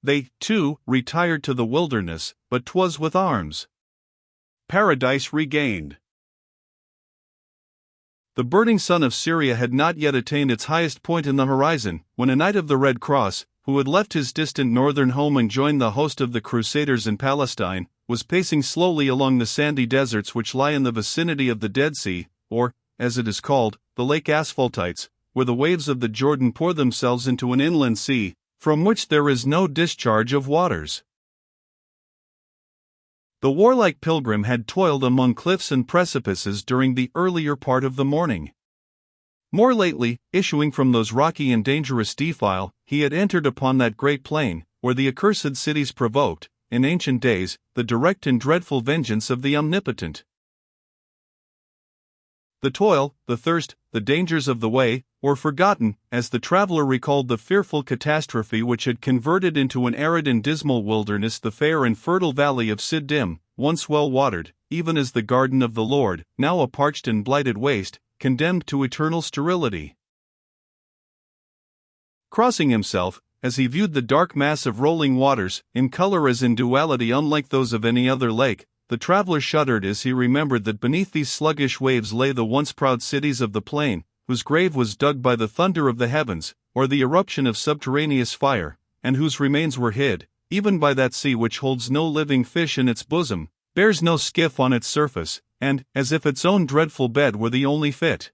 They, too, retired to the wilderness, but 'twas with arms. Paradise regained. The burning sun of Syria had not yet attained its highest point in the horizon, when a knight of the Red Cross, who had left his distant northern home and joined the host of the Crusaders in Palestine, was pacing slowly along the sandy deserts which lie in the vicinity of the Dead Sea, or, as it is called, the Lake Asphaltites, where the waves of the Jordan pour themselves into an inland sea, from which there is no discharge of waters. The warlike pilgrim had toiled among cliffs and precipices during the earlier part of the morning. More lately, issuing from those rocky and dangerous defile, he had entered upon that great plain, where the accursed cities provoked, in ancient days, the direct and dreadful vengeance of the Omnipotent. The toil, the thirst, the dangers of the way, were forgotten, as the traveler recalled the fearful catastrophe which had converted into an arid and dismal wilderness the fair and fertile valley of Siddim, once well-watered, even as the garden of the Lord, now a parched and blighted waste, condemned to eternal sterility. Crossing himself, as he viewed the dark mass of rolling waters, in color as in duality unlike those of any other lake, the traveler shuddered as he remembered that beneath these sluggish waves lay the once proud cities of the plain, whose grave was dug by the thunder of the heavens, or the eruption of subterraneous fire, and whose remains were hid, even by that sea which holds no living fish in its bosom, bears no skiff on its surface, and, as if its own dreadful bed were the only fit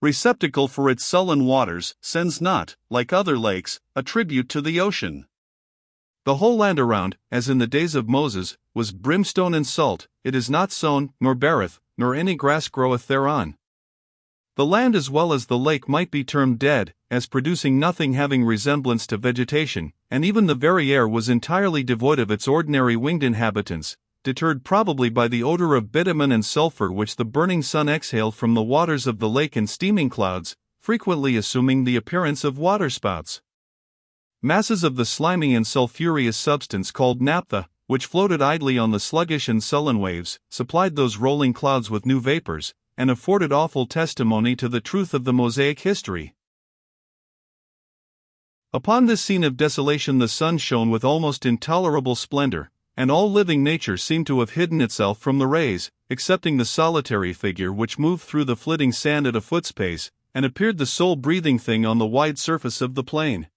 receptacle for its sullen waters, sends not, like other lakes, a tribute to the ocean. The whole land around, as in the days of Moses, was brimstone and salt, it is not sown, nor beareth, nor any grass groweth thereon. The land as well as the lake might be termed dead, as producing nothing having resemblance to vegetation, and even the very air was entirely devoid of its ordinary winged inhabitants, deterred probably by the odor of bitumen and sulfur which the burning sun exhaled from the waters of the lake in steaming clouds, frequently assuming the appearance of waterspouts. Masses of the slimy and sulphurous substance called naphtha, which floated idly on the sluggish and sullen waves, supplied those rolling clouds with new vapors, and afforded awful testimony to the truth of the Mosaic history. Upon this scene of desolation the sun shone with almost intolerable splendor, and all living nature seemed to have hidden itself from the rays, excepting the solitary figure which moved through the flitting sand at a foot's pace, and appeared the sole breathing thing on the wide surface of the plain.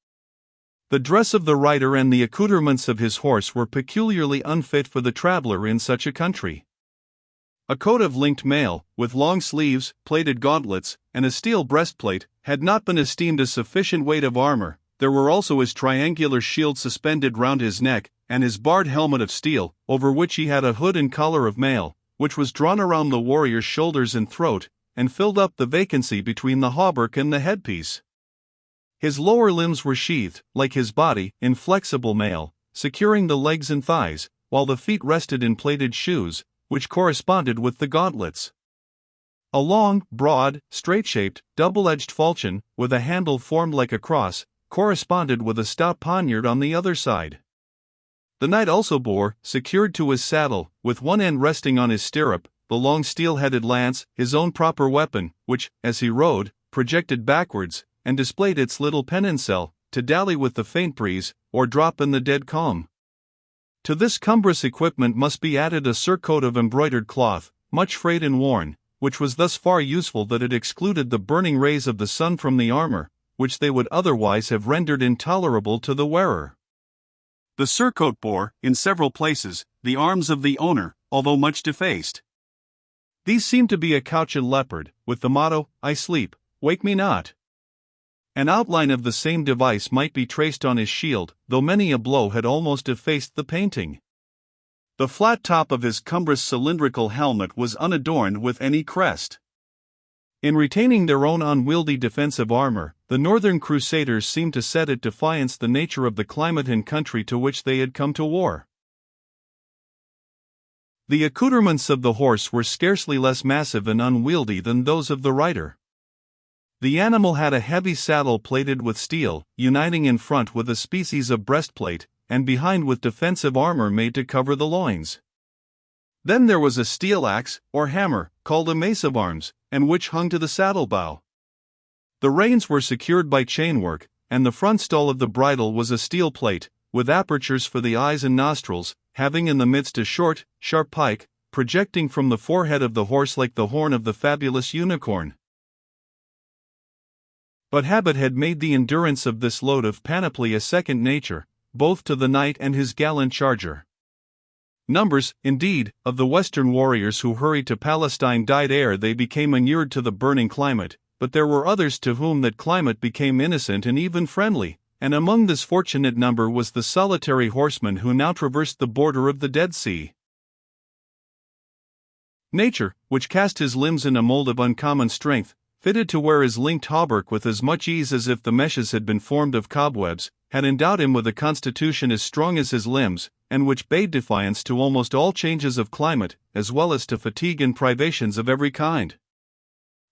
The dress of the rider and the accoutrements of his horse were peculiarly unfit for the traveler in such a country. A coat of linked mail, with long sleeves, plated gauntlets, and a steel breastplate, had not been esteemed a sufficient weight of armor. There were also his triangular shield suspended round his neck, and his barred helmet of steel, over which he had a hood and collar of mail, which was drawn around the warrior's shoulders and throat, and filled up the vacancy between the hauberk and the headpiece. His lower limbs were sheathed, like his body, in flexible mail, securing the legs and thighs, while the feet rested in plated shoes, which corresponded with the gauntlets. A long, broad, straight-shaped, double-edged falchion, with a handle formed like a cross, corresponded with a stout poniard on the other side. The knight also bore, secured to his saddle, with one end resting on his stirrup, the long steel-headed lance, his own proper weapon, which, as he rode, projected backwards, and displayed its little pennoncelle, to dally with the faint breeze, or drop in the dead calm. To this cumbrous equipment must be added a surcoat of embroidered cloth, much frayed and worn, which was thus far useful that it excluded the burning rays of the sun from the armor, which they would otherwise have rendered intolerable to the wearer. The surcoat bore, in several places, the arms of the owner, although much defaced. These seemed to be a couchant leopard, with the motto, "I sleep, wake me not." An outline of the same device might be traced on his shield, though many a blow had almost effaced the painting. The flat top of his cumbrous cylindrical helmet was unadorned with any crest. In retaining their own unwieldy defensive armor, the northern crusaders seemed to set at defiance the nature of the climate and country to which they had come to war. The accoutrements of the horse were scarcely less massive and unwieldy than those of the rider. The animal had a heavy saddle plated with steel, uniting in front with a species of breastplate, and behind with defensive armor made to cover the loins. Then there was a steel axe, or hammer, called a mace of arms, and which hung to the saddle-bow. The reins were secured by chainwork, and the front stall of the bridle was a steel plate, with apertures for the eyes and nostrils, having in the midst a short, sharp pike, projecting from the forehead of the horse like the horn of the fabulous unicorn. But habit had made the endurance of this load of panoply a second nature, both to the knight and his gallant charger. Numbers, indeed, of the Western warriors who hurried to Palestine died ere they became inured to the burning climate, but there were others to whom that climate became innocent and even friendly, and among this fortunate number was the solitary horseman who now traversed the border of the Dead Sea. Nature, which cast his limbs in a mold of uncommon strength, fitted to wear his linked hauberk with as much ease as if the meshes had been formed of cobwebs, had endowed him with a constitution as strong as his limbs, and which bade defiance to almost all changes of climate, as well as to fatigue and privations of every kind.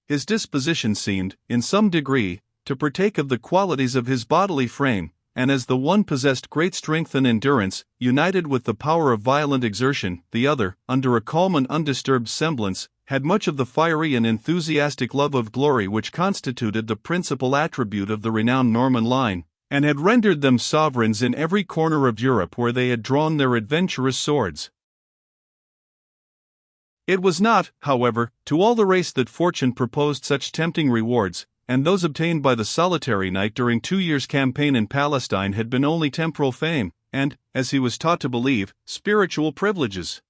His disposition seemed, in some degree, to partake of the qualities of his bodily frame, and as the one possessed great strength and endurance, united with the power of violent exertion, the other, under a calm and undisturbed semblance, had much of the fiery and enthusiastic love of glory which constituted the principal attribute of the renowned Norman line, and had rendered them sovereigns in every corner of Europe where they had drawn their adventurous swords. It was not, however, to all the race that fortune proposed such tempting rewards, and those obtained by the solitary knight during 2 years' campaign in Palestine had been only temporal fame, and, as he was taught to believe, spiritual privileges.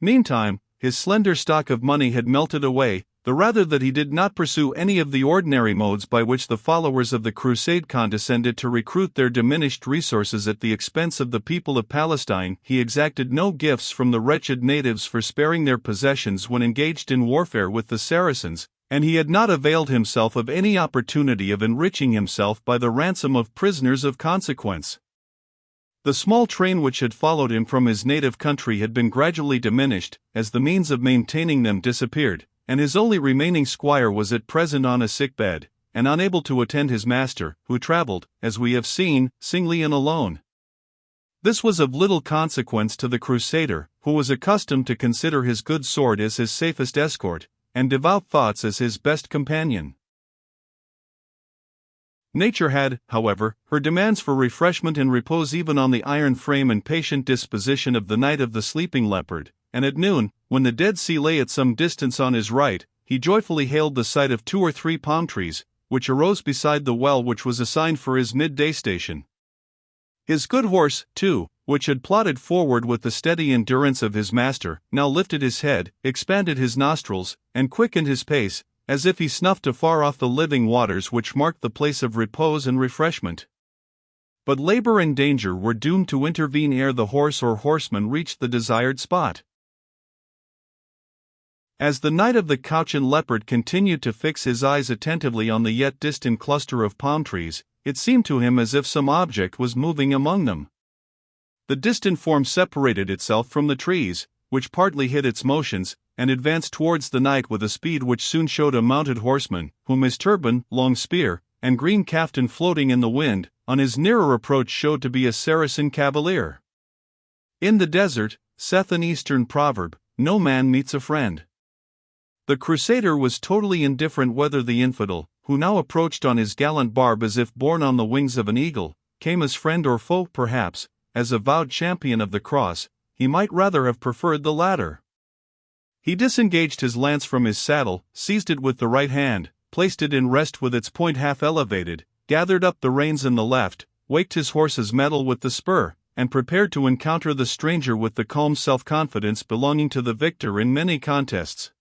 Meantime, his slender stock of money had melted away, the rather that he did not pursue any of the ordinary modes by which the followers of the Crusade condescended to recruit their diminished resources at the expense of the people of Palestine. He exacted no gifts from the wretched natives for sparing their possessions when engaged in warfare with the Saracens, and he had not availed himself of any opportunity of enriching himself by the ransom of prisoners of consequence. The small train which had followed him from his native country had been gradually diminished, as the means of maintaining them disappeared, and his only remaining squire was at present on a sick bed, and unable to attend his master, who travelled, as we have seen, singly and alone. This was of little consequence to the Crusader, who was accustomed to consider his good sword as his safest escort, and devout thoughts as his best companion. Nature had, however, her demands for refreshment and repose even on the iron frame and patient disposition of the Knight of the Sleeping Leopard, and at noon, when the Dead Sea lay at some distance on his right, he joyfully hailed the sight of 2 or 3 palm trees, which arose beside the well which was assigned for his midday station. His good horse, too, which had plodded forward with the steady endurance of his master, now lifted his head, expanded his nostrils, and quickened his pace, as if he snuffed afar off the living waters which marked the place of repose and refreshment. But labor and danger were doomed to intervene ere the horse or horseman reached the desired spot. As the Knight of the Couchant Leopard continued to fix his eyes attentively on the yet distant cluster of palm trees, it seemed to him as if some object was moving among them. The distant form separated itself from the trees, which partly hid its motions, and advanced towards the knight with a speed which soon showed a mounted horseman, whom his turban, long spear, and green caftan floating in the wind, on his nearer approach showed to be a Saracen cavalier. In the desert, saith an Eastern proverb, no man meets a friend. The Crusader was totally indifferent whether the infidel, who now approached on his gallant barb as if borne on the wings of an eagle, came as friend or foe. Perhaps, as a vowed champion of the cross, he might rather have preferred the latter. He disengaged his lance from his saddle, seized it with the right hand, placed it in rest with its point half elevated, gathered up the reins in the left, waked his horse's mettle with the spur, and prepared to encounter the stranger with the calm self-confidence belonging to the victor in many contests.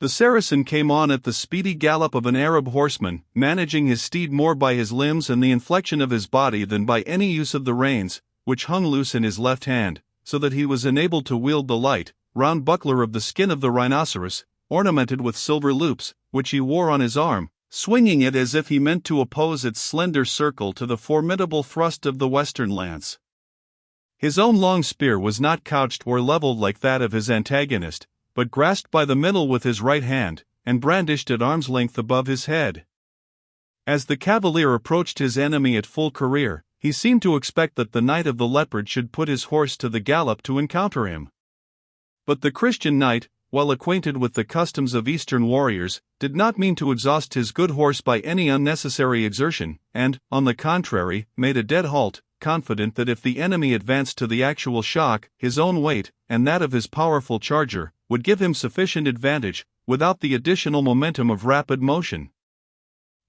The Saracen came on at the speedy gallop of an Arab horseman, managing his steed more by his limbs and the inflection of his body than by any use of the reins, which hung loose in his left hand, so that he was enabled to wield the light, round buckler of the skin of the rhinoceros, ornamented with silver loops, which he wore on his arm, swinging it as if he meant to oppose its slender circle to the formidable thrust of the western lance. His own long spear was not couched or leveled like that of his antagonist, but grasped by the middle with his right hand, and brandished at arm's length above his head. As the cavalier approached his enemy at full career, he seemed to expect that the Knight of the Leopard should put his horse to the gallop to encounter him. But the Christian knight, well acquainted with the customs of Eastern warriors, did not mean to exhaust his good horse by any unnecessary exertion, and, on the contrary, made a dead halt, confident that if the enemy advanced to the actual shock, his own weight, and that of his powerful charger, would give him sufficient advantage, without the additional momentum of rapid motion.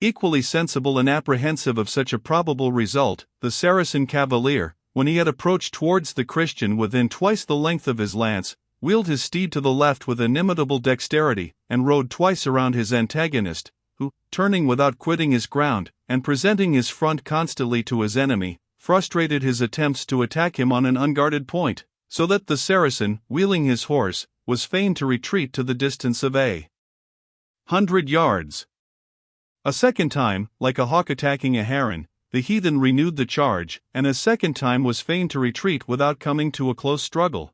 Equally sensible and apprehensive of such a probable result, the Saracen cavalier, when he had approached towards the Christian within twice the length of his lance, wheeled his steed to the left with inimitable dexterity, and rode twice around his antagonist, who, turning without quitting his ground, and presenting his front constantly to his enemy, frustrated his attempts to attack him on an unguarded point, so that the Saracen, wheeling his horse, was fain to retreat to the distance of 100 yards. A second time, like a hawk attacking a heron, the heathen renewed the charge, and a second time was fain to retreat without coming to a close struggle.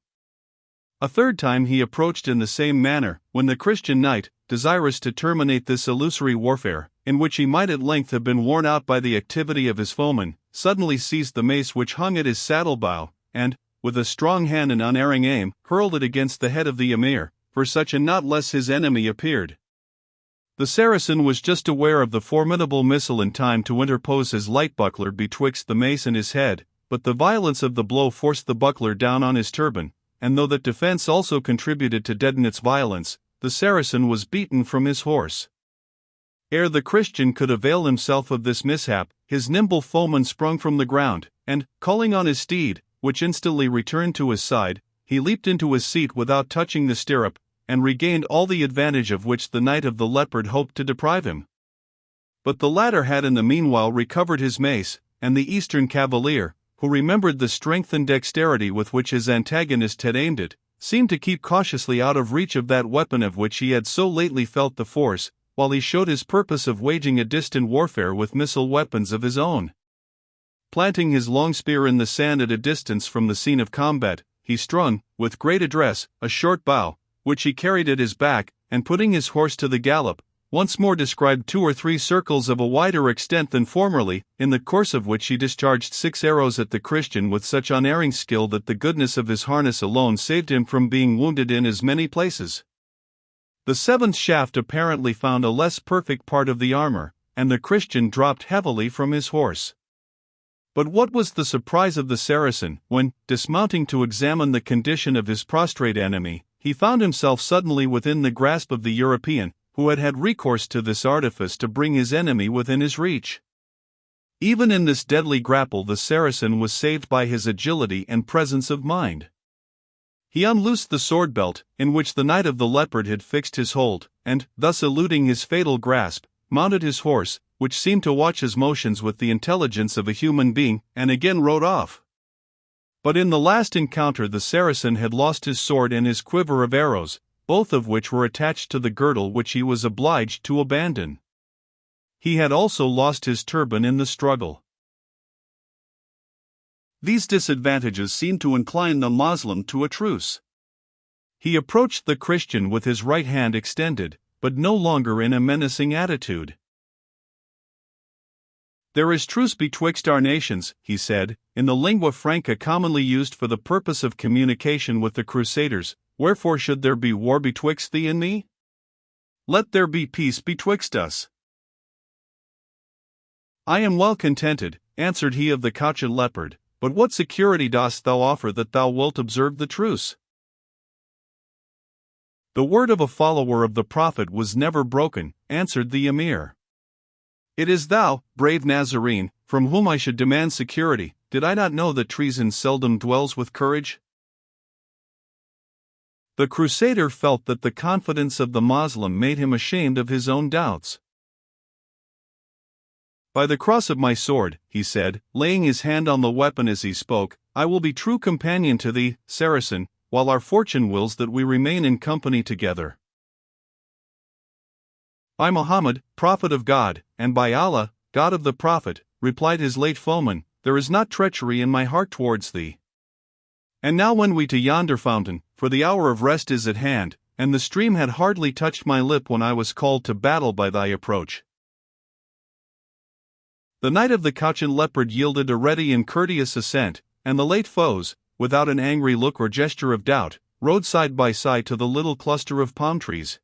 A third time he approached in the same manner, when the Christian knight, desirous to terminate this illusory warfare, in which he might at length have been worn out by the activity of his foeman, suddenly seized the mace which hung at his saddle bow, and, with a strong hand and unerring aim, hurled it against the head of the emir, for such and not less his enemy appeared. The Saracen was just aware of the formidable missile in time to interpose his light buckler betwixt the mace and his head, but the violence of the blow forced the buckler down on his turban, and though that defense also contributed to deaden its violence, the Saracen was beaten from his horse. Ere the Christian could avail himself of this mishap, his nimble foeman sprung from the ground, and, calling on his steed, which instantly returned to his side, he leaped into his seat without touching the stirrup, and regained all the advantage of which the Knight of the Leopard hoped to deprive him. But the latter had in the meanwhile recovered his mace, and the Eastern cavalier, who remembered the strength and dexterity with which his antagonist had aimed it, seemed to keep cautiously out of reach of that weapon of which he had so lately felt the force, while he showed his purpose of waging a distant warfare with missile weapons of his own. Planting his long spear in the sand at a distance from the scene of combat, he strung, with great address, a short bow, which he carried at his back, and putting his horse to the gallop, once more described 2 or 3 circles of a wider extent than formerly, in the course of which he discharged 6 arrows at the Christian with such unerring skill that the goodness of his harness alone saved him from being wounded in as many places. The 7th shaft apparently found a less perfect part of the armor, and the Christian dropped heavily from his horse. But what was the surprise of the Saracen, when, dismounting to examine the condition of his prostrate enemy, he found himself suddenly within the grasp of the European, who had had recourse to this artifice to bring his enemy within his reach. Even in this deadly grapple the Saracen was saved by his agility and presence of mind. He unloosed the sword belt, in which the Knight of the Leopard had fixed his hold, and, thus eluding his fatal grasp, mounted his horse, which seemed to watch his motions with the intelligence of a human being, and again rode off. But in the last encounter the Saracen had lost his sword and his quiver of arrows, both of which were attached to the girdle which he was obliged to abandon. He had also lost his turban in the struggle. These disadvantages seemed to incline the Moslem to a truce. He approached the Christian with his right hand extended, but no longer in a menacing attitude. "There is truce betwixt our nations," he said, in the lingua franca commonly used for the purpose of communication with the Crusaders. "Wherefore should there be war betwixt thee and me? Let there be peace betwixt us." "I am well contented," answered he of the couchant leopard, "but what security dost thou offer that thou wilt observe the truce?" "The word of a follower of the Prophet was never broken," answered the emir. "It is thou, brave Nazarene, from whom I should demand security. Did I not know that treason seldom dwells with courage?" The Crusader felt that the confidence of the Moslem made him ashamed of his own doubts. "By the cross of my sword," he said, laying his hand on the weapon as he spoke, "I will be true companion to thee, Saracen, while our fortune wills that we remain in company together." "By Muhammad, Prophet of God, and by Allah, God of the Prophet," replied his late foeman, "there is not treachery in my heart towards thee. And now wend we to yonder fountain, for the hour of rest is at hand, and the stream had hardly touched my lip when I was called to battle by thy approach." The Knight of the Couchant Leopard yielded a ready and courteous assent, and the late foes, without an angry look or gesture of doubt, rode side by side to the little cluster of palm trees,